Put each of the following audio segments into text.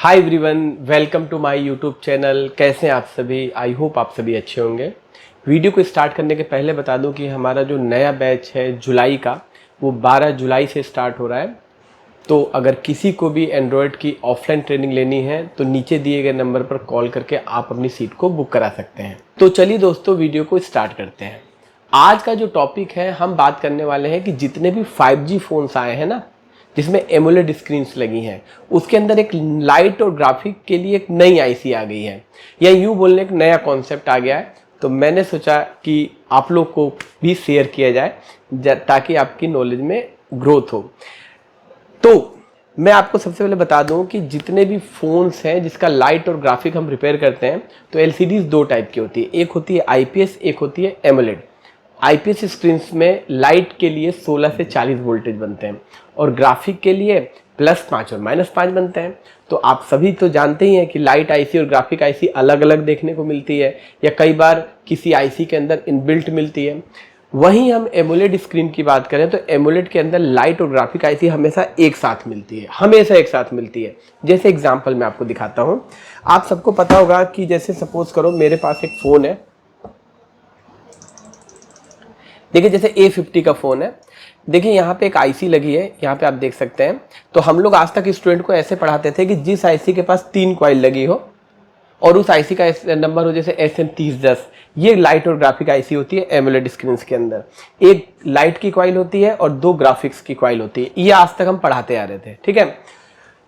Hi everyone, welcome to my YouTube channel. कैसे हैं आप सभी? आई होप आप सभी अच्छे होंगे। वीडियो को स्टार्ट करने के पहले बता दूं कि हमारा जो नया बैच है जुलाई का, वो 12 जुलाई से स्टार्ट हो रहा है। तो अगर किसी को भी एंड्रॉयड की ऑफलाइन ट्रेनिंग लेनी है तो नीचे दिए गए नंबर पर कॉल करके आप अपनी सीट को बुक करा सकते हैं। तो चलिए दोस्तों, वीडियो को स्टार्ट करते हैं। आज का जो टॉपिक है, हम बात करने वाले हैं कि जितने भी 5G फ़ोन्स आए हैं ना, जिसमें एमोलेड स्क्रीन्स लगी हैं, उसके अंदर एक लाइट और ग्राफिक के लिए एक नई आईसी आ गई है, या यूँ बोलने एक नया कॉन्सेप्ट आ गया है। तो मैंने सोचा कि आप लोग को भी शेयर किया जाए ताकि आपकी नॉलेज में ग्रोथ हो। तो मैं आपको सबसे पहले बता दूं कि जितने भी फ़ोन्स हैं जिसका लाइट और ग्राफिक हम रिपेयर करते हैं, तो एलसीडीज़ दो टाइप की होती है। एक होती है आईपीएस, एक होती है एमोलेड। आईपीएस स्क्रीन्स में लाइट के लिए 16 से 40 वोल्टेज बनते हैं और ग्राफिक के लिए +5 और -5 बनते हैं। तो आप सभी तो जानते ही हैं कि लाइट आईसी और ग्राफिक आईसी अलग अलग देखने को मिलती है, या कई बार किसी आईसी के अंदर इनबिल्ट मिलती है। वहीं हम एमोलेड स्क्रीन की बात करें तो एमोलेड के अंदर लाइट और ग्राफिक आईसी हमेशा एक साथ मिलती है, हमेशा एक साथ मिलती है। जैसे एग्जांपल मैं आपको दिखाता हूं। आप सबको पता होगा कि जैसे सपोज करो मेरे पास एक फ़ोन है। देखिए जैसे A50 का फ़ोन है। देखिए यहाँ पे एक आईसी लगी है, यहाँ पे आप देख सकते हैं। तो हम लोग आज तक स्टूडेंट को ऐसे पढ़ाते थे कि जिस आईसी के पास 3 कॉइल लगी हो और उस आईसी का नंबर हो जैसे SM3010, ये लाइट और ग्राफिक आईसी होती है एमोलेड स्क्रीन के अंदर। एक लाइट की कॉइल होती है और 2 ग्राफिक्स की कॉइल होती है। ये आज तक हम पढ़ाते आ रहे थे, ठीक है।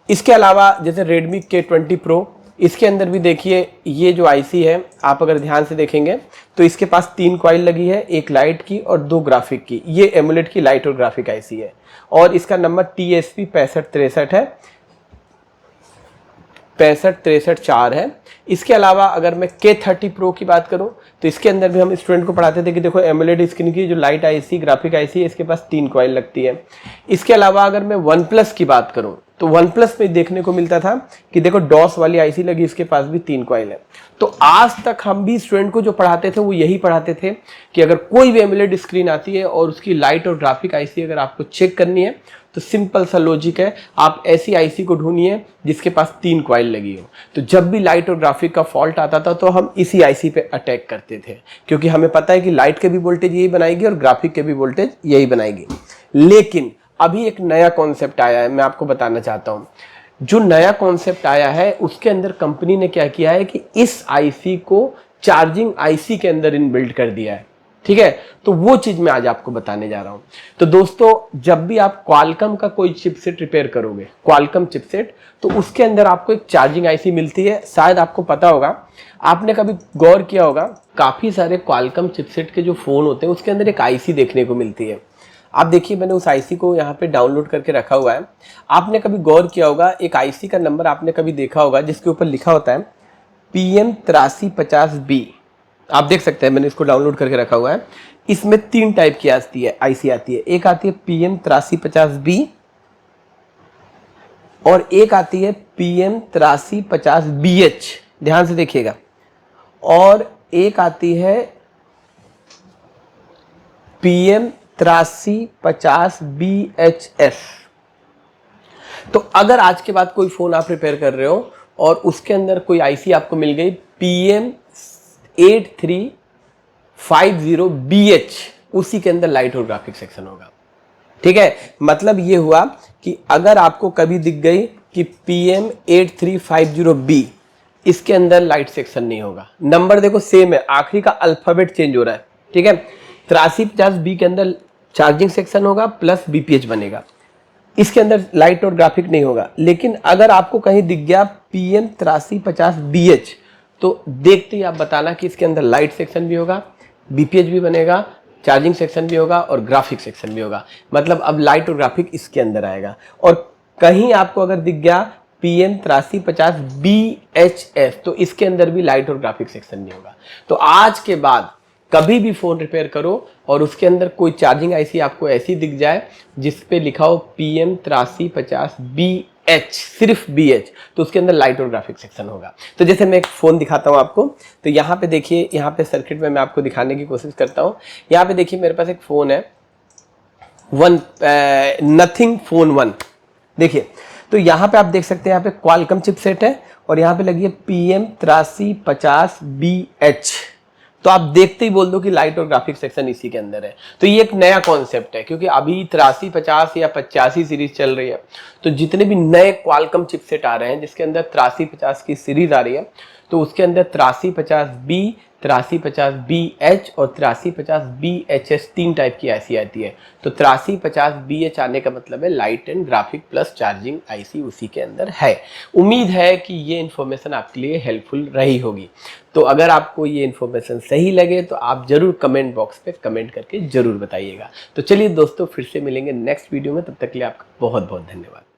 इसके अलावा जैसे Redmi K20 Pro, इसके अंदर भी देखिए ये जो आईसी है, आप अगर ध्यान से देखेंगे तो इसके पास 3 कॉइल लगी है, एक लाइट की और 2 ग्राफिक की। ये एमोलेड की लाइट और ग्राफिक आईसी है और इसका नंबर TSP 6563 है, 6563-4 है। इसके अलावा अगर मैं K30 Pro की बात करूं तो इसके अंदर भी हम स्टूडेंट को पढ़ाते थे कि देखो एमोलेड स्क्रीन की जो लाइट आईसी ग्राफिक आईसी है, इसके पास 3 कॉइल लगती है। इसके अलावा अगर मैं OnePlus की बात करूं तो OnePlus में देखने को मिलता था कि देखो डॉस वाली आईसी लगी, इसके पास भी 3 कॉइल है। तो आज तक हम भी स्टूडेंट को जो पढ़ाते थे वो यही पढ़ाते थे कि अगर कोई भी एमोलेड स्क्रीन आती है और उसकी लाइट और ग्राफिक आईसी अगर आपको चेक करनी है तो सिंपल सा लॉजिक है, आप ऐसी आईसी को ढूंढिए जिसके पास 3 कॉइल लगी हो। तो जब भी लाइट और ग्राफिक का फॉल्ट आता था तो हम इसी आईसी पे अटैक करते थे, क्योंकि हमें पता है कि लाइट के भी वोल्टेज यही बनाएगी और ग्राफिक के भी वोल्टेज यही बनाएगी। लेकिन अभी एक नया कॉन्सेप्ट आया है, मैं आपको बताना चाहता हूँ। जो नया कॉन्सेप्ट आया है उसके अंदर कंपनी ने क्या किया है कि इस आईसी को चार्जिंग आईसी के अंदर इनबिल्ट कर दिया है, ठीक है। तो वो चीज मैं आज आपको बताने जा रहा हूं। तो दोस्तों, जब भी आप क्वालकॉम का कोई चिपसेट रिपेयर करोगे, क्वालकॉम चिपसेट, तो उसके अंदर आपको एक चार्जिंग आईसी मिलती है। शायद आपको पता होगा, आपने कभी गौर किया होगा, काफी सारे क्वालकॉम चिपसेट के जो फोन होते हैं उसके अंदर एक आईसी देखने को मिलती है। आप देखिए, मैंने उस आईसी को यहाँ पे डाउनलोड करके रखा हुआ है। आपने कभी गौर किया होगा, एक आईसी का नंबर आपने कभी देखा होगा जिसके ऊपर लिखा होता है PM8350B। आप देख सकते हैं, मैंने इसको डाउनलोड करके रखा हुआ है। इसमें 3 टाइप की आईसी आती है। एक आती है PM8350B और एक आती है PM8350BH, ध्यान से देखिएगा, और एक आती है PM8350BHF। तो अगर आज के बाद कोई फोन आप रिपेयर कर रहे हो और उसके अंदर कोई आईसी आपको मिल गई PM8350BH, उसी के अंदर लाइट और ग्राफिक सेक्शन होगा, ठीक है। मतलब ये हुआ कि अगर आपको कभी दिख गई कि PM8350B, इसके अंदर लाइट सेक्शन नहीं होगा। नंबर देखो सेम है, आखिरी का अल्फाबेट चेंज हो रहा है, ठीक है। 8350B के अंदर चार्जिंग सेक्शन होगा प्लस BPH बनेगा, इसके अंदर लाइट और ग्राफिक नहीं होगा। लेकिन अगर आपको कहीं दिख गया PM8350BH, तो देखते ही आप बताना कि इसके अंदर लाइट सेक्शन भी होगा, BPH भी बनेगा, चार्जिंग सेक्शन भी होगा और ग्राफिक सेक्शन भी होगा। मतलब अब लाइट और ग्राफिक इसके अंदर आएगा। और कहीं आपको अगर दिख गया PM8350BHF, तो इसके अंदर भी लाइट और ग्राफिक सेक्शन नहीं होगा। तो आज के बाद कभी भी फोन रिपेयर करो और उसके अंदर कोई चार्जिंग आईसी आपको ऐसी दिख जाए जिस पे लिखा हो PM8350BH, सिर्फ BH, तो उसके अंदर लाइट और ग्राफिक सेक्शन होगा। तो जैसे मैं एक फ़ोन दिखाता हूँ आपको, तो यहाँ पे देखिए, यहाँ पे सर्किट में मैं आपको दिखाने की कोशिश करता हूँ। यहाँ पे देखिए मेरे पास एक फ़ोन है, नथिंग फ़ोन 1। देखिए, तो यहाँ पे आप देख सकते हैं, यहाँ पे क्वालकॉम चिपसेट है और यहाँ पे लगी है PM8350BH। तो आप देखते ही बोल दो कि लाइट और ग्राफिक सेक्शन इसी के अंदर है। तो ये एक नया कॉन्सेप्ट है, क्योंकि अभी 8350 या 85 सीरीज चल रही है। तो जितने भी नए क्वालकॉम चिपसेट आ रहे हैं जिसके अंदर 8350 की सीरीज आ रही है, तो उसके अंदर 8350B, 8350BH और 8350BHS 3 टाइप की आईसी आती है। तो 8350BH आने का मतलब है light and graphic plus charging IC उसी के अंदर है। उम्मीद है कि ये इन्फॉर्मेशन आपके लिए हेल्पफुल रही होगी। तो अगर आपको ये इन्फॉर्मेशन सही लगे तो आप जरूर कमेंट बॉक्स पे कमेंट करके जरूर बताइएगा। तो चलिए दोस्तों, फिर से मिलेंगे नेक्स्ट वीडियो में, तब तक के लिए आपका बहुत बहुत धन्यवाद।